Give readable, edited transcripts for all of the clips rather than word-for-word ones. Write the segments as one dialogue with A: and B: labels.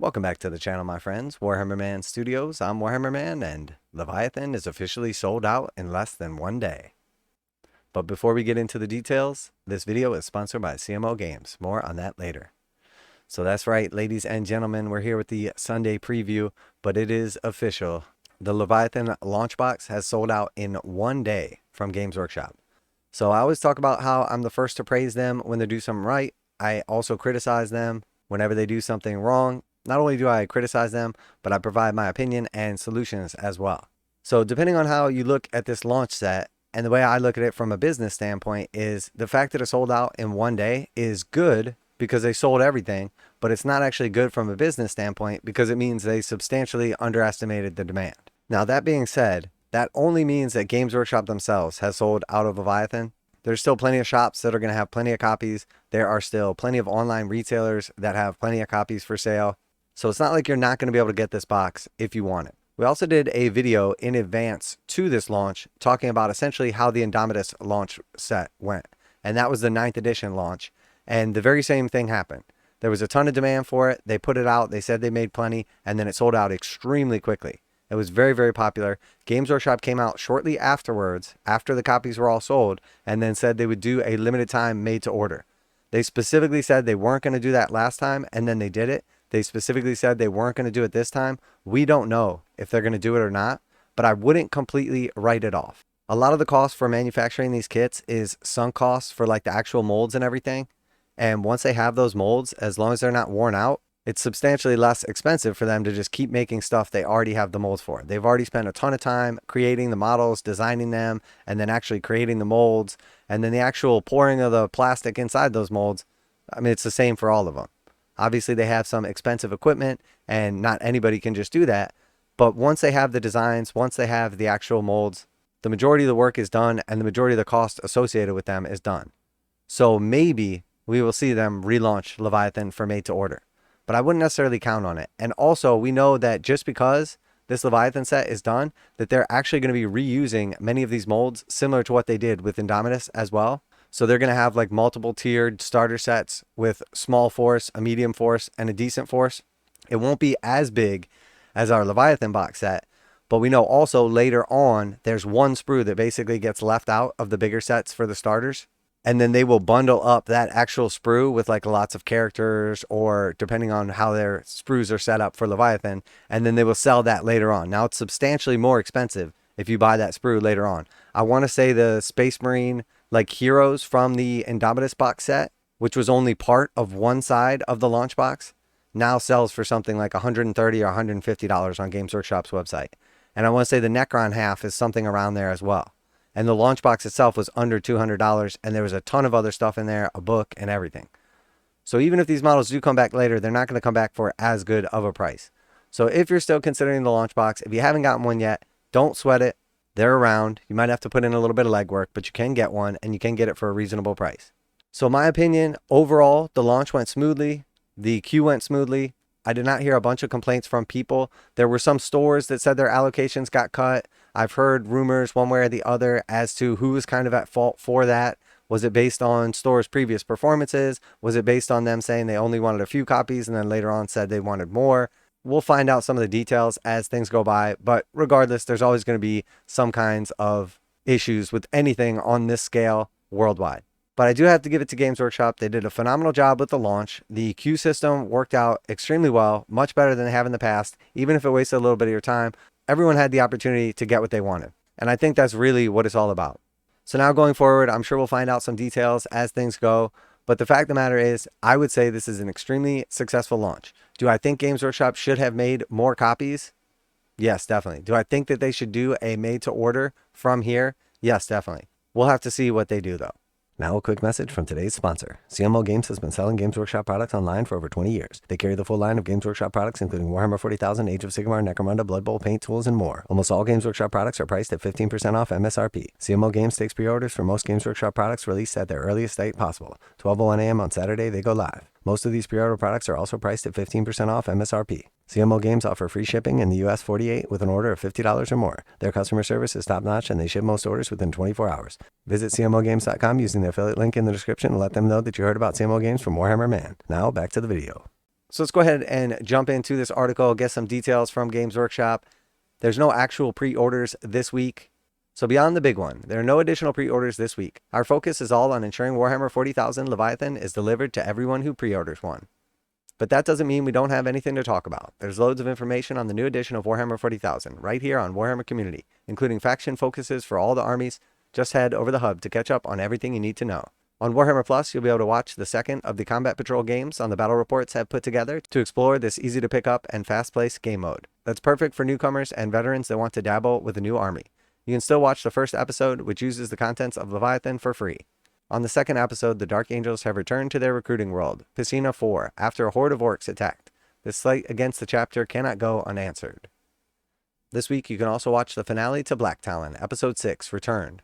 A: Welcome back to the channel, my friends. Warhammer Man Studios. I'm Warhammer Man, and Leviathan is officially sold out in less than 1 day. But before we get into the details, this video is sponsored by CMO Games. More on that later. So that's right, ladies and gentlemen, we're here with the Sunday preview, but it is official. The Leviathan Launch box has sold out in 1 day from Games Workshop. So I always talk about how I'm the first to praise them when they do something right. I also criticize them whenever they do something wrong. Not only do I criticize them, but I provide my opinion and solutions as well. So depending on how you look at this launch set, and the way I look at it from a business standpoint is the fact that it sold out in 1 day is good because they sold everything, but it's not actually good from a business standpoint because it means they substantially underestimated the demand. Now that being said, that only means that Games Workshop themselves has sold out of Leviathan. There's still plenty of shops that are going to have plenty of copies. There are still plenty of online retailers that have plenty of copies for sale. So it's not like you're not going to be able to get this box if you want it. We also did a video in advance to this launch talking about essentially how the Indomitus launch set went. And that was the 9th edition launch. And the very same thing happened. There was a ton of demand for it. They put it out. They said they made plenty. And then it sold out extremely quickly. It was very, very popular. Games Workshop came out shortly afterwards, after the copies were all sold, and then said they would do a limited time made to order. They specifically said they weren't going to do that last time, and then they did it. They specifically said they weren't going to do it this time. We don't know if they're going to do it or not, but I wouldn't completely write it off. A lot of the cost for manufacturing these kits is sunk costs for like the actual molds and everything. And once they have those molds, as long as they're not worn out, it's substantially less expensive for them to just keep making stuff they already have the molds for. They've already spent a ton of time creating the models, designing them, and then actually creating the molds. And then the actual pouring of the plastic inside those molds, I mean, it's the same for all of them. Obviously, they have some expensive equipment, and not anybody can just do that. But once they have the designs, once they have the actual molds, the majority of the work is done, and the majority of the cost associated with them is done. So maybe we will see them relaunch Leviathan for made to order. But I wouldn't necessarily count on it. And also, we know that just because this Leviathan set is done, that they're actually going to be reusing many of these molds, similar to what they did with Indomitus as well. So they're going to have like multiple tiered starter sets with small force, a medium force, and a decent force. It won't be as big as our Leviathan box set, but we know also later on there's one sprue that basically gets left out of the bigger sets for the starters. And then they will bundle up that actual sprue with like lots of characters, or depending on how their sprues are set up for Leviathan, and then they will sell that later on. Now it's substantially more expensive if you buy that sprue later on. I want to say the Space Marine like heroes from the Indomitus box set, which was only part of one side of the launch box, now sells for something like $130 or $150 on Games Workshop's website. And I want to say the Necron half is something around there as well. And the launch box itself was under $200, and there was a ton of other stuff in there, a book and everything. So even if these models do come back later, they're not going to come back for as good of a price. So if you're still considering the launch box, if you haven't gotten one yet, don't sweat it. They're around. You might have to put in a little bit of legwork, but you can get one, and you can get it for a reasonable price. So my opinion, overall, the launch went smoothly. The queue went smoothly. I did not hear a bunch of complaints from people. There were some stores that said their allocations got cut. I've heard rumors one way or the other as to who was kind of at fault for that. Was it based on stores' previous performances? Was it based on them saying they only wanted a few copies and then later on said they wanted more? We'll find out some of the details as things go by, but regardless, there's always going to be some kinds of issues with anything on this scale worldwide. But I do have to give it to Games Workshop. They did a phenomenal job with the launch. The queue system worked out extremely well, much better than they have in the past. Even if it wasted a little bit of your time, everyone had the opportunity to get what they wanted. And I think that's really what it's all about. So now going forward, I'm sure we'll find out some details as things go. But the fact of the matter is, I would say this is an extremely successful launch. Do I think Games Workshop should have made more copies? Yes, definitely. Do I think that they should do a made to order from here? Yes, definitely. We'll have to see what they do though. Now a quick message from today's sponsor. CMO Games has been selling Games Workshop products online for over 20 years. They carry the full line of Games Workshop products, including Warhammer 40,000, Age of Sigmar, Necromunda, Blood Bowl, paint tools, and more. Almost all Games Workshop products are priced at 15% off MSRP. CMO Games takes pre-orders for most Games Workshop products released at their earliest date possible. 12:01 a.m. on Saturday, they go live. Most of these pre-order products are also priced at 15% off MSRP. CMO Games offer free shipping in the US 48 with an order of $50 or more. Their customer service is top-notch and they ship most orders within 24 hours. Visit CMOGames.com using the affiliate link in the description and let them know that you heard about CMO Games from Warhammer Man. Now back to the video. So let's go ahead and jump into this article, get some details from Games Workshop. There's no actual pre-orders this week. So beyond the big one, there are no additional pre-orders this week. Our focus is all on ensuring Warhammer 40,000 Leviathan is delivered to everyone who pre-orders one. But that doesn't mean we don't have anything to talk about. There's loads of information on the new edition of Warhammer 40,000 right here on Warhammer Community, including faction focuses for all the armies. Just head over the hub to catch up on everything you need to know. On Warhammer Plus, you'll be able to watch the second of the Combat Patrol games on the battle reports have put together to explore this easy to pick up and fast-paced game mode. That's perfect for newcomers and veterans that want to dabble with a new army. You can still watch the first episode, which uses the contents of Leviathan for free. On the second episode, the Dark Angels have returned to their recruiting world, Piscina 4, after a horde of orcs attacked. This slight against the chapter cannot go unanswered. This week, you can also watch the finale to Black Talon, Episode 6, Returned.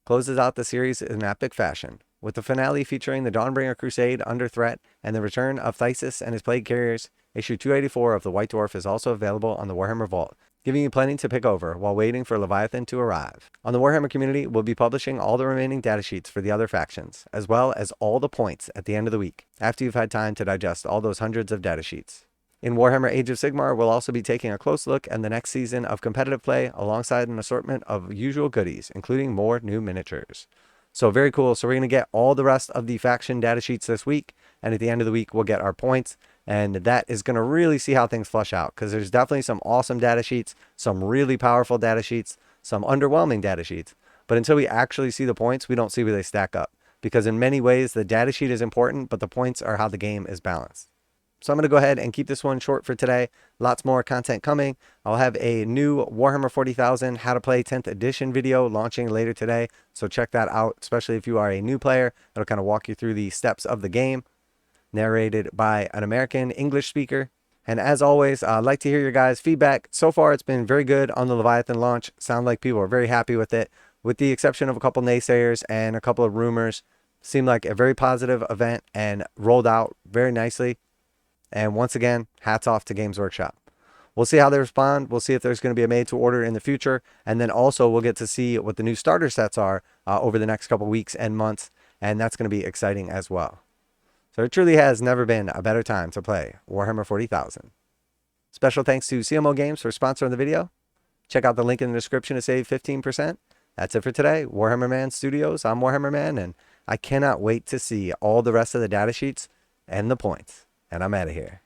A: Closes out the series in epic fashion, with the finale featuring the Dawnbringer Crusade under threat and the return of Thysis and his plague carriers. Issue 284 of the White Dwarf is also available on the Warhammer Vault, giving you plenty to pick over while waiting for Leviathan to arrive. On the Warhammer Community, we'll be publishing all the remaining datasheets for the other factions, as well as all the points at the end of the week, after you've had time to digest all those hundreds of datasheets. In Warhammer Age of Sigmar, we'll also be taking a close look at the next season of competitive play alongside an assortment of usual goodies, including more new miniatures. So very cool. So we're going to get all the rest of the faction datasheets this week, and at the end of the week, we'll get our points. And that is going to really see how things flush out, because there's definitely some awesome data sheets, some really powerful data sheets, some underwhelming data sheets. But until we actually see the points, we don't see where they stack up, because in many ways, the data sheet is important, but the points are how the game is balanced. So I'm going to go ahead and keep this one short for today. Lots more content coming. I'll have a new Warhammer 40,000 How to Play 10th Edition video launching later today. So check that out, especially if you are a new player. It'll kind of walk you through the steps of the game, narrated by an American English speaker. And as always, I'd like to hear your guys' feedback. So far, it's been very good on the Leviathan launch. Sound like people are very happy with it, with the exception of a couple naysayers and a couple of rumors. Seemed like a very positive event and rolled out very nicely. And once again, hats off to Games Workshop. We'll see how they respond. We'll see if there's going to be a made to order in the future. And then also we'll get to see what the new starter sets are over the next couple weeks and months. And that's going to be exciting as well. So it truly has never been a better time to play Warhammer 40,000. Special thanks to CMO Games for sponsoring the video. Check out the link in the description to save 15%. That's it for today. Warhammer Man Studios. I'm Warhammer Man, and I cannot wait to see all the rest of the data sheets and the points. And I'm out of here.